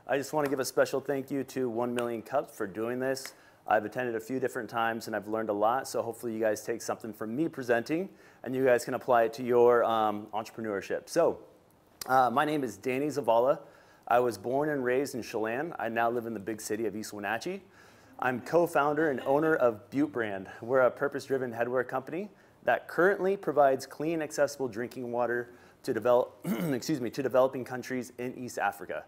I just want to give a special thank you to 1 Million Cups for doing this. I've attended a few different times and I've learned a lot, so hopefully you guys take something from me presenting and you guys can apply it to your entrepreneurship. So, my name is Danny Zavala. I was born and raised in Chelan. I now live in the big city of East Wenatchee. I'm co-founder and owner of Butte brand. We're a purpose-driven headwear company that currently provides clean, accessible drinking water to developing countries in East Africa.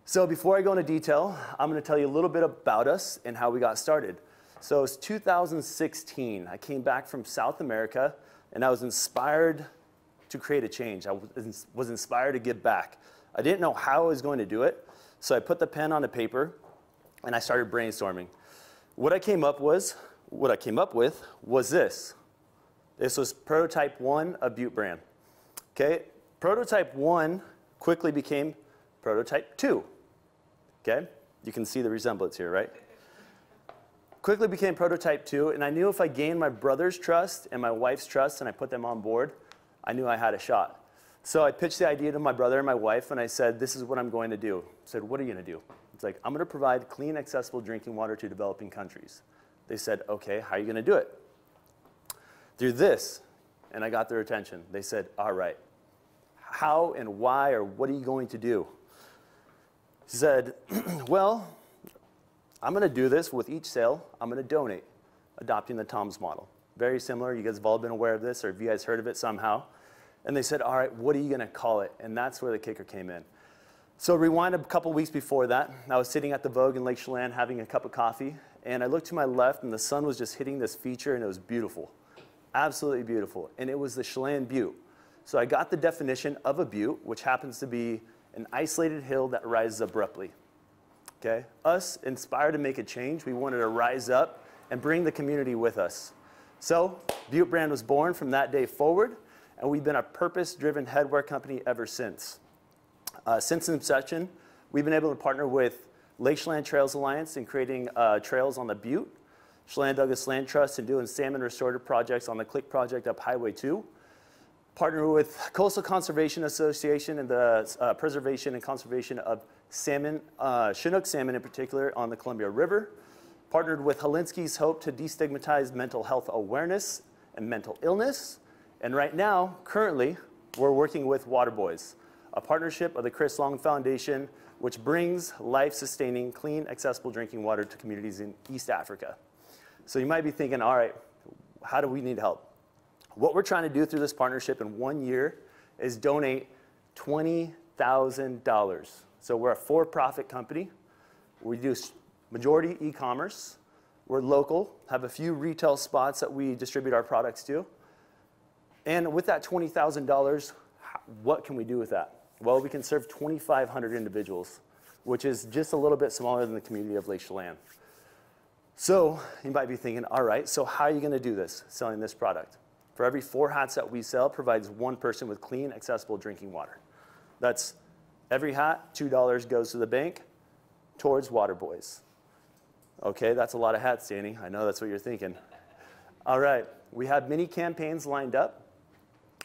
So before I go into detail, I'm going to tell you a little bit about us and how we got started. So it's 2016. I came back from South America and I was inspired to create a change. I was inspired to give back. I didn't know how I was going to do it, so I put the pen on the paper and I started brainstorming. What I came up with was this. This was prototype 1 of Butte brand. Okay, prototype 1 quickly became prototype 2. Okay, you can see the resemblance here, right? Quickly became prototype 2, and I knew if I gained my brother's trust and my wife's trust and I put them on board, I knew I had a shot. So I pitched the idea to my brother and my wife, and I said, this is what I'm going to do. I said, what are you going to do? It's like, I'm going to provide clean, accessible drinking water to developing countries. They said, okay, how are you going to do it? Through this, and I got their attention. They said, all right, how and why or what are you going to do? He said, well, I'm going to do this with each sale. I'm going to donate, adopting the TOMS model. Very similar. You guys have all been aware of this, or have you guys heard of it somehow? And they said, all right, what are you going to call it? And that's where the kicker came in. So rewind a couple weeks before that. I was sitting at the Vogue in Lake Chelan having a cup of coffee, and I looked to my left, and the sun was just hitting this feature, and it was beautiful. Absolutely beautiful. And it was the Chelan Butte. So I got the definition of a butte, which happens to be an isolated hill that rises abruptly. Okay? Us, inspired to make a change, we wanted to rise up and bring the community with us. So Butte brand was born from that day forward, and we've been a purpose-driven headwear company ever since. Since inception, we've been able to partner with Lake Chelan Trails Alliance in creating trails on the Butte, Chelan Douglas Land Trust in doing salmon restorative projects on the Click Project up Highway 2, partner with Coastal Conservation Association and the preservation and conservation of salmon, Chinook salmon in particular, on the Columbia River, partnered with Holinsky's Hope to destigmatize mental health awareness and mental illness, and right now, currently, we're working with Waterboys, a partnership of the Chris Long Foundation, which brings life-sustaining, clean, accessible drinking water to communities in East Africa. So you might be thinking, all right, how do we need help? What we're trying to do through this partnership in 1 year is donate $20,000. So we're a for-profit company. We do majority e-commerce. We're local, have a few retail spots that we distribute our products to. And with that $20,000, what can we do with that? Well, we can serve 2,500 individuals, which is just a little bit smaller than the community of Lake Chelan. So you might be thinking, all right, so how are you going to do this, selling this product? For every 4 hats that we sell, provides 1 person with clean, accessible drinking water. That's every hat, $2 goes to the bank towards Waterboys. Okay, that's a lot of hats, Danny. I know that's what you're thinking. All right, we have many campaigns lined up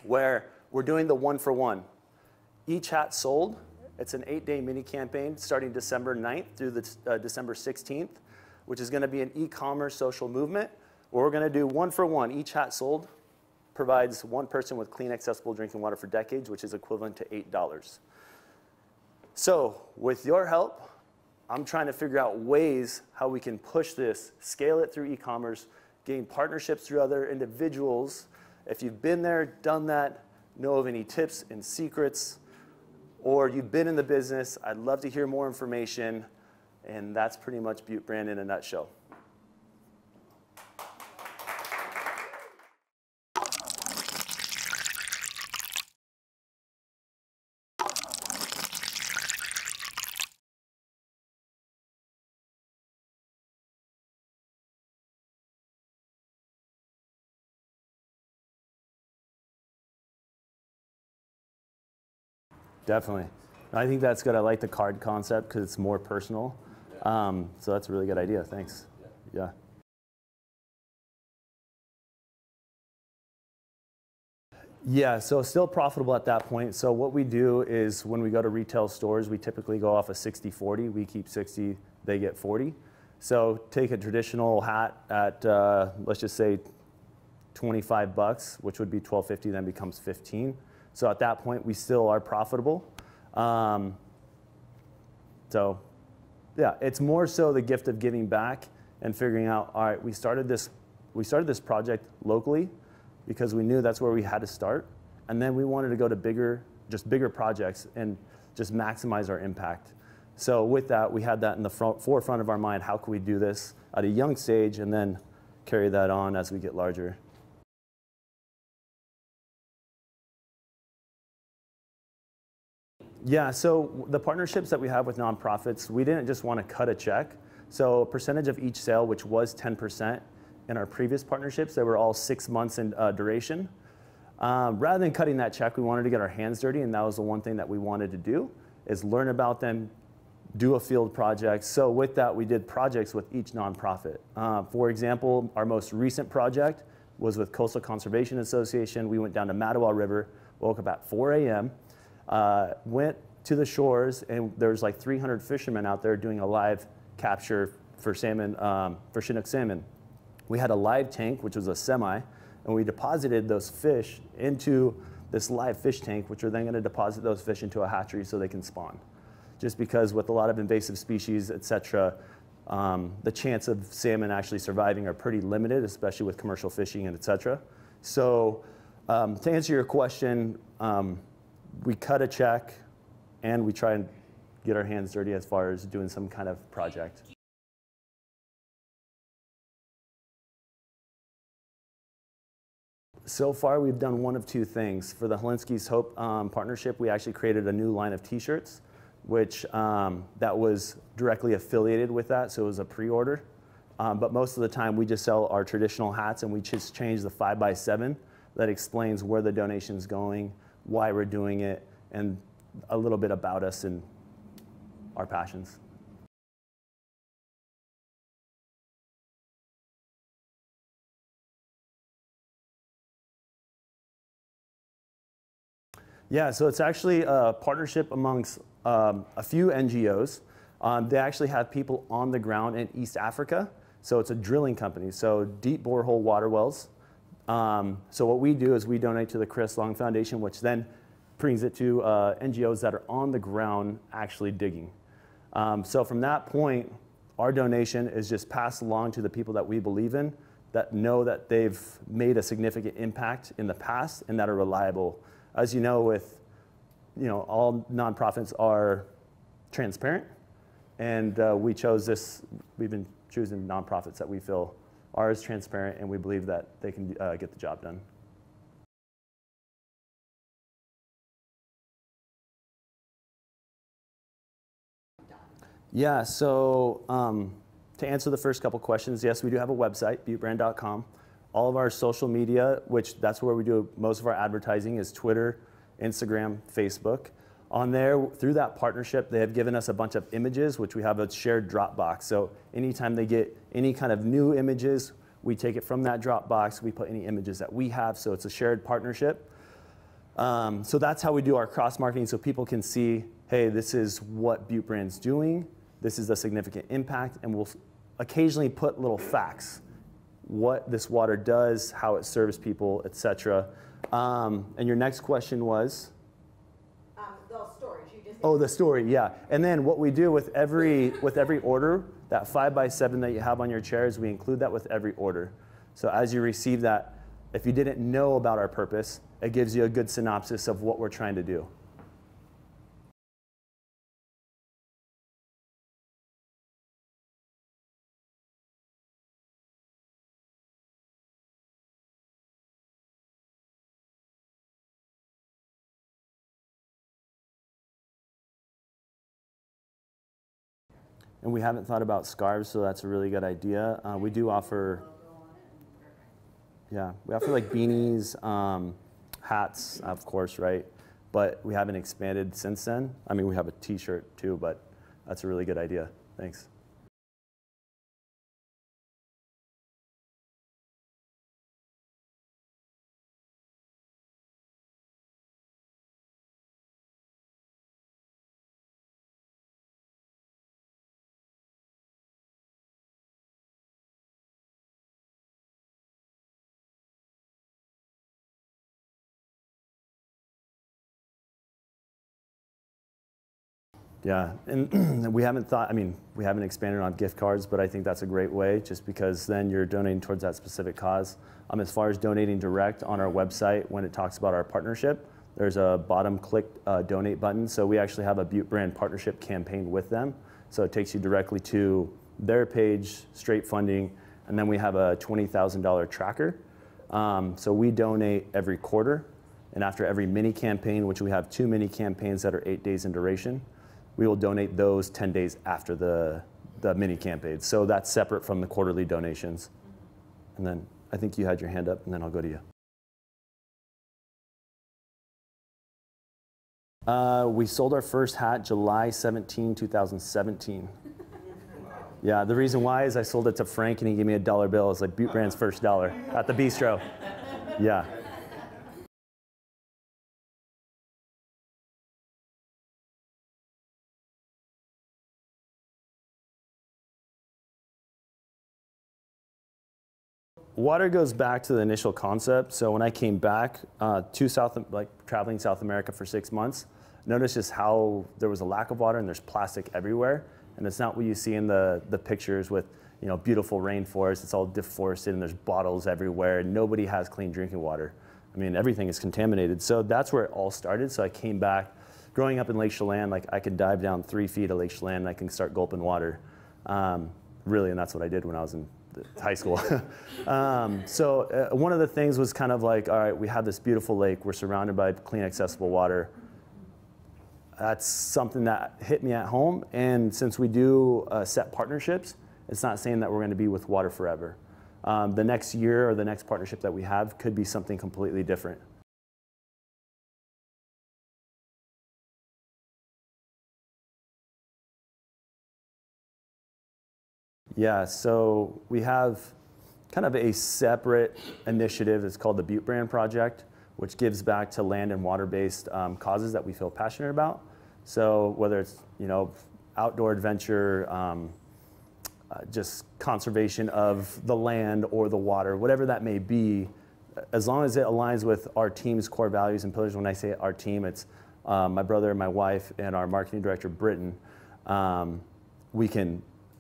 where we're doing the 1-for-1. Each hat sold. It's an 8-day mini campaign starting December 9th through the December 16th, which is going to be an e-commerce social movement where we're going to do 1-for-1. Each hat sold provides 1 person with clean, accessible drinking water for decades, which is equivalent to $8. So with your help, I'm trying to figure out ways how we can push this, scale it through e-commerce, gain partnerships through other individuals. If you've been there, done that, know of any tips and secrets, or you've been in the business, I'd love to hear more information. And that's pretty much Butte brand in a nutshell. Definitely. I think that's good. I like the card concept because it's more personal. So that's a really good idea. Thanks. Yeah. Yeah, so still profitable at that point. So what we do is when we go to retail stores, we typically go off a 60-40. We keep 60, they get 40. So take a traditional hat at, let's just say, 25 bucks, which would be $12.50, then becomes 15. So at that point, we still are profitable. So yeah, it's more so the gift of giving back and figuring out, all right, we started this project locally because we knew that's where we had to start. And then we wanted to go to bigger projects and just maximize our impact. So with that, we had that in the forefront of our mind. How can we do this at a young stage and then carry that on as we get larger? Yeah, so the partnerships that we have with nonprofits, we didn't just want to cut a check. So a percentage of each sale, which was 10% in our previous partnerships, they were all 6 months in duration. Rather than cutting that check, we wanted to get our hands dirty, and that was the one thing that we wanted to do, is learn about them, do a field project. So with that, we did projects with each nonprofit. For example, our most recent project was with Coastal Conservation Association. We went down to Mattawa River, woke up at 4 a.m., went to the shores, and there's like 300 fishermen out there doing a live capture for salmon, for Chinook salmon. We had a live tank, which was a semi, and we deposited those fish into this live fish tank, which are then going to deposit those fish into a hatchery so they can spawn. Just because with a lot of invasive species, et cetera, the chance of salmon actually surviving are pretty limited, especially with commercial fishing and et cetera. So to answer your question, we cut a check and we try and get our hands dirty as far as doing some kind of project. So far, we've done one of two things. For the Helinski's Hope partnership, we actually created a new line of t-shirts, which that was directly affiliated with that, so it was a pre-order. But most of the time, we just sell our traditional hats, and we just change the 5x7 that explains where the donation's going, why we're doing it, and a little bit about us and our passions. Yeah, so it's actually a partnership amongst a few NGOs. They actually have people on the ground in East Africa. So it's a drilling company, so deep borehole water wells. So what we do is we donate to the Chris Long Foundation, which then brings it to NGOs that are on the ground actually digging. So from that point, our donation is just passed along to the people that we believe in, that know that they've made a significant impact in the past and that are reliable. As you know, all nonprofits are transparent, and we chose this. We've been choosing nonprofits that we feel are as transparent, and we believe that they can get the job done. Yeah, so to answer the first couple questions, yes, we do have a website, buttebrand.com. All of our social media, which that's where we do most of our advertising, is Twitter, Instagram, Facebook. On there, through that partnership, they have given us a bunch of images, which we have a shared Dropbox. So anytime they get any kind of new images, we take it from that Dropbox, we put any images that we have, so it's a shared partnership. So that's how we do our cross-marketing, so people can see, hey, this is what Butte Brand's doing, this is a significant impact, and we'll occasionally put little facts, what this water does, how it serves people, etc. And your next question was? The storage. You just Oh, the story, yeah. And then what we do with every order, that 5x7 that you have on your chairs, we include that with every order. So as you receive that, if you didn't know about our purpose, it gives you a good synopsis of what we're trying to do. And we haven't thought about scarves, so that's a really good idea. We do offer, yeah, we offer like beanies, hats, of course, right? But we haven't expanded since then. I mean, we have a t-shirt too, but that's a really good idea. Thanks. Yeah, and we haven't thought, I mean, we haven't expanded on gift cards, but I think that's a great way just because then you're donating towards that specific cause. As far as donating direct on our website, when it talks about our partnership, there's a bottom click donate button. So we actually have a Butte brand partnership campaign with them. So it takes you directly to their page, straight funding, and then we have a $20,000 tracker. So we donate every quarter, and after every mini campaign, which we have 2 mini campaigns that are 8 days in duration, we will donate those 10 days after the mini campaigns. So that's separate from the quarterly donations. And then I think you had your hand up, and then I'll go to you. We sold our first hat July 17, 2017. Yeah, the reason why is I sold it to Frank and he gave me a $1 bill. It's like Butte Brand's first dollar at the bistro. Yeah. Water goes back to the initial concept. So when I came back to traveling South America for 6 months, noticed just how there was a lack of water and there's plastic everywhere. And it's not what you see in the pictures with, you know, beautiful rainforest. It's all deforested and there's bottles everywhere and nobody has clean drinking water. I mean, everything is contaminated. So that's where it all started. So I came back, growing up in Lake Chelan, like I could dive down 3 feet of Lake Chelan and I can start gulping water. Really, and that's what I did when I was in high school. One of the things was kind of like, all right, we have this beautiful lake. We're surrounded by clean, accessible water. That's something that hit me at home. And since we do set partnerships, it's not saying that we're going to be with water forever. The next year or the next partnership that we have could be something completely different. Yeah, so we have kind of a separate initiative. It's called the Butte Brand Project, which gives back to land and water-based causes that we feel passionate about. So whether it's, you know, outdoor adventure, just conservation of the land or the water, whatever that may be, as long as it aligns with our team's core values and pillars. When I say our team, it's my brother, my wife, and our marketing director, Britton.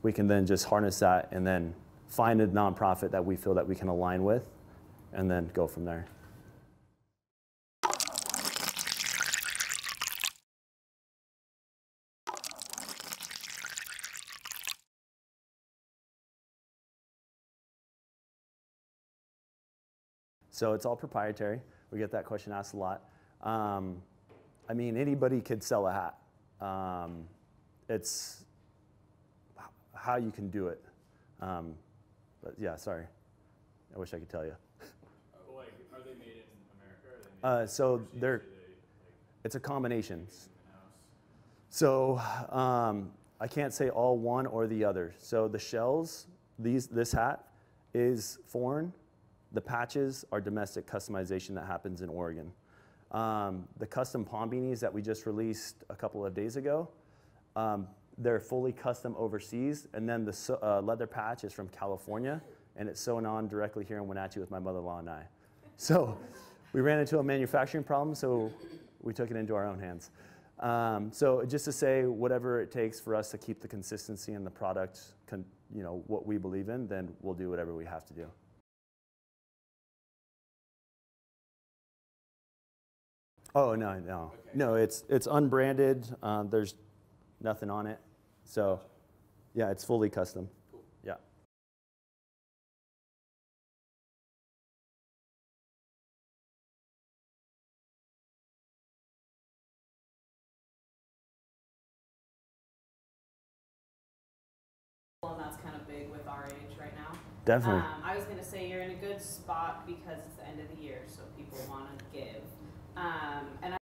We can then just harness that and then find a nonprofit that we feel that we can align with and then go from there. So it's all proprietary. We get that question asked a lot. I mean, anybody could sell a hat. It's how you can do it. But yeah, sorry. I wish I could tell you. Well, like, are they made in America? Or are they made So it's a combination. So I can't say all one or the other. So the shells, this hat is foreign. The patches are domestic customization that happens in Oregon. The custom palm beanies that we just released a couple of days ago, they're fully custom overseas, and then the leather patch is from California, and it's sewn on directly here in Wenatchee with my mother-in-law and I. So we ran into a manufacturing problem, so we took it into our own hands. So just to say, whatever it takes for us to keep the consistency in the product, you know, what we believe in, then we'll do whatever we have to do. Oh, no. Okay. No, it's unbranded. There's nothing on it. So, yeah, it's fully custom. Cool. Yeah. And that's kind of big with our age right now. Definitely. I was going to say you're in a good spot because it's the end of the year, so people want to give. And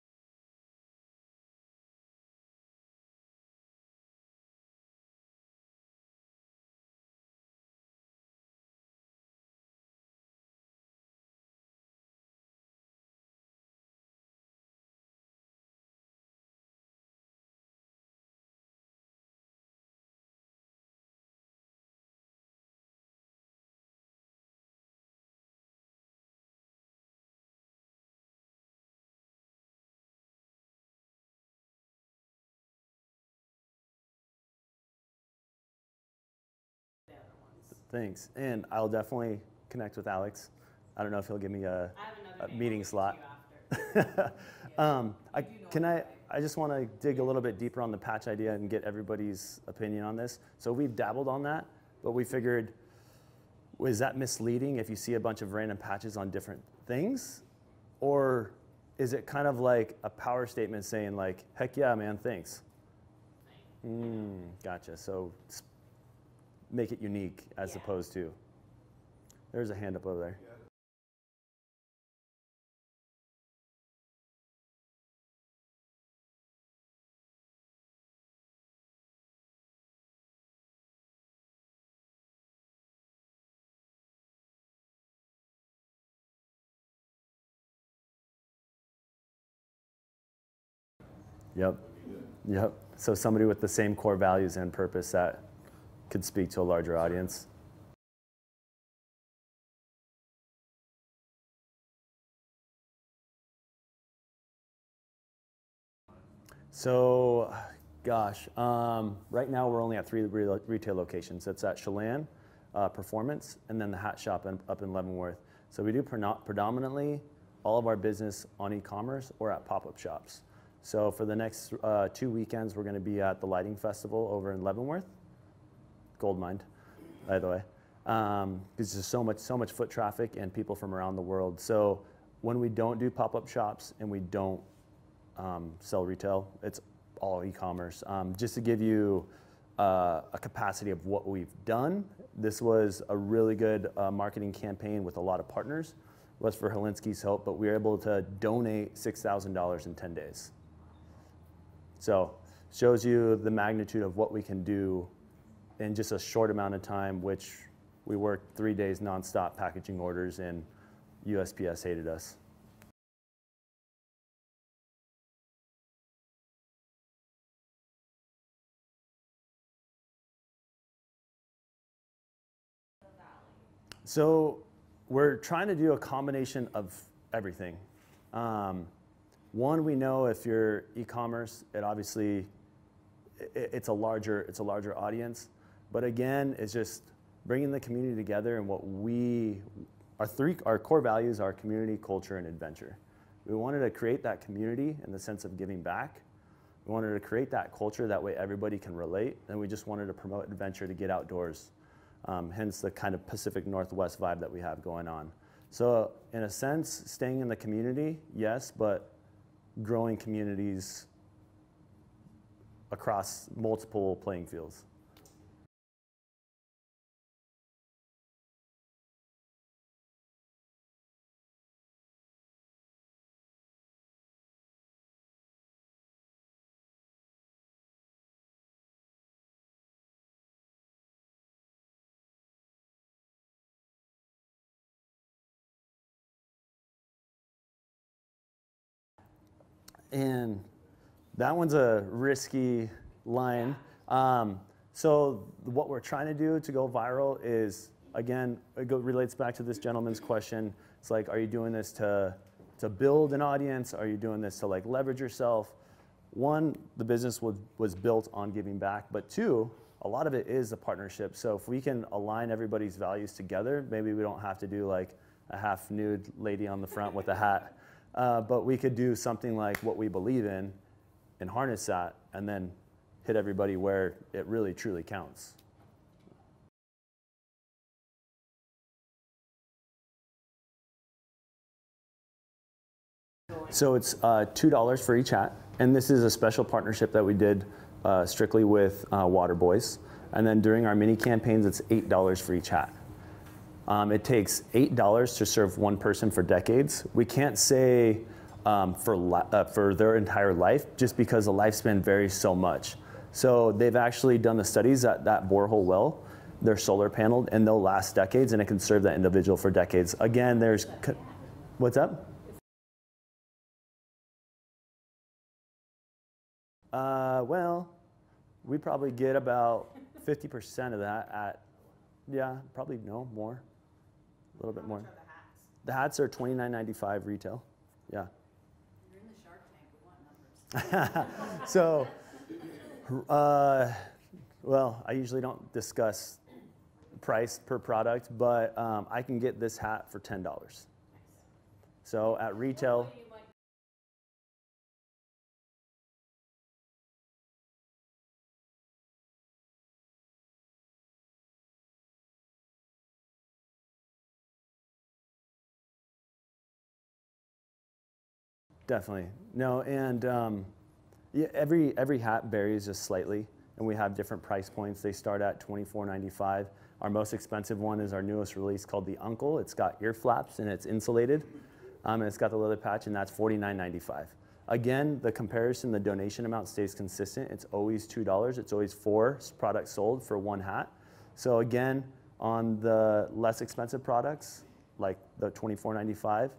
Thanks. And I'll definitely connect with Alex. I don't know if he'll give me a I have another name meeting I'll slot. give to you after. I just want to dig a little bit deeper on the patch idea and get everybody's opinion on this. So we've dabbled on that, but we figured, is that misleading if you see a bunch of random patches on different things? Or is it kind of like a power statement saying like, heck yeah, man, thanks? Gotcha. So make it unique as opposed to. There's a hand up over there. Yep. So somebody with the same core values and purpose that could speak to a larger audience. So, gosh, right now we're only at 3 retail locations. That's at Chelan, Performance, and then the hat shop up in Leavenworth. So we do predominantly all of our business on e-commerce or at pop-up shops. So for the next 2 weekends, we're going to be at the Lighting Festival over in Leavenworth, gold mine, by the way. Because there's so much foot traffic and people from around the world. So when we don't do pop-up shops and we don't sell retail, it's all e-commerce. Just to give you a capacity of what we've done, this was a really good marketing campaign with a lot of partners. It was for Helinski's Hope, but we were able to donate $6,000 in 10 days. So shows you the magnitude of what we can do in just a short amount of time, which we worked 3 days nonstop packaging orders, and USPS hated us. So we're trying to do a combination of everything. One, we know if you're e-commerce, it obviously it's a larger audience. But again, it's just bringing the community together, and our core values are community, culture, and adventure. We wanted to create that community in the sense of giving back. We wanted to create that culture, that way everybody can relate, and we just wanted to promote adventure to get outdoors. Hence the kind of Pacific Northwest vibe that we have going on. So in a sense, staying in the community, yes, but growing communities across multiple playing fields. And that one's a risky line. So what we're trying to do to go viral is, again, relates back to this gentleman's question. It's like, are you doing this to build an audience? Are you doing this to like leverage yourself? One, the business was built on giving back, but two, a lot of it is a partnership. So if we can align everybody's values together, maybe we don't have to do like a half nude lady on the front with a hat. But we could do something like what we believe in and harness that and then hit everybody where it really truly counts. So it's $2 for each hat, and this is a special partnership that we did strictly with Water Boys. And then during our mini campaigns, it's $8 for each hat. It takes $8 to serve one person for decades. We can't say for their entire life, just because the lifespan varies so much. So they've actually done the studies at that borehole well. They're solar paneled, and they'll last decades, and it can serve that individual for decades. Again, there's, what's up? Well, we probably get about 50% of that at, yeah, probably no more. A little bit more. The hats are $29.95 retail. Yeah. You're in the Shark Tank. We want numbers. So, well, I usually don't discuss price per product, but I can get this hat for $10. So at retail, What you might definitely. No, and yeah, every hat varies just slightly, and we have different price points. They start at $24.95. Our most expensive one is our newest release called the Uncle. It's got ear flaps and it's insulated, and it's got the leather patch, and that's $49.95. Again, the comparison, the donation amount stays consistent. It's always $2. It's always 4 products sold for 1 hat. So again, on the less expensive products, like the $24.95,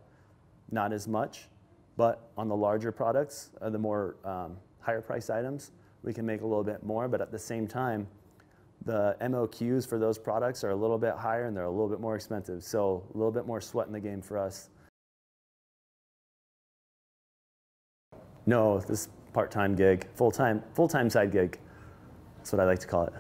not as much. But on the larger products, the more higher price items, we can make a little bit more. But at the same time, the MOQs for those products are a little bit higher and they're a little bit more expensive. So a little bit more sweat in the game for us. No, this part-time gig, full-time side gig. That's what I like to call it.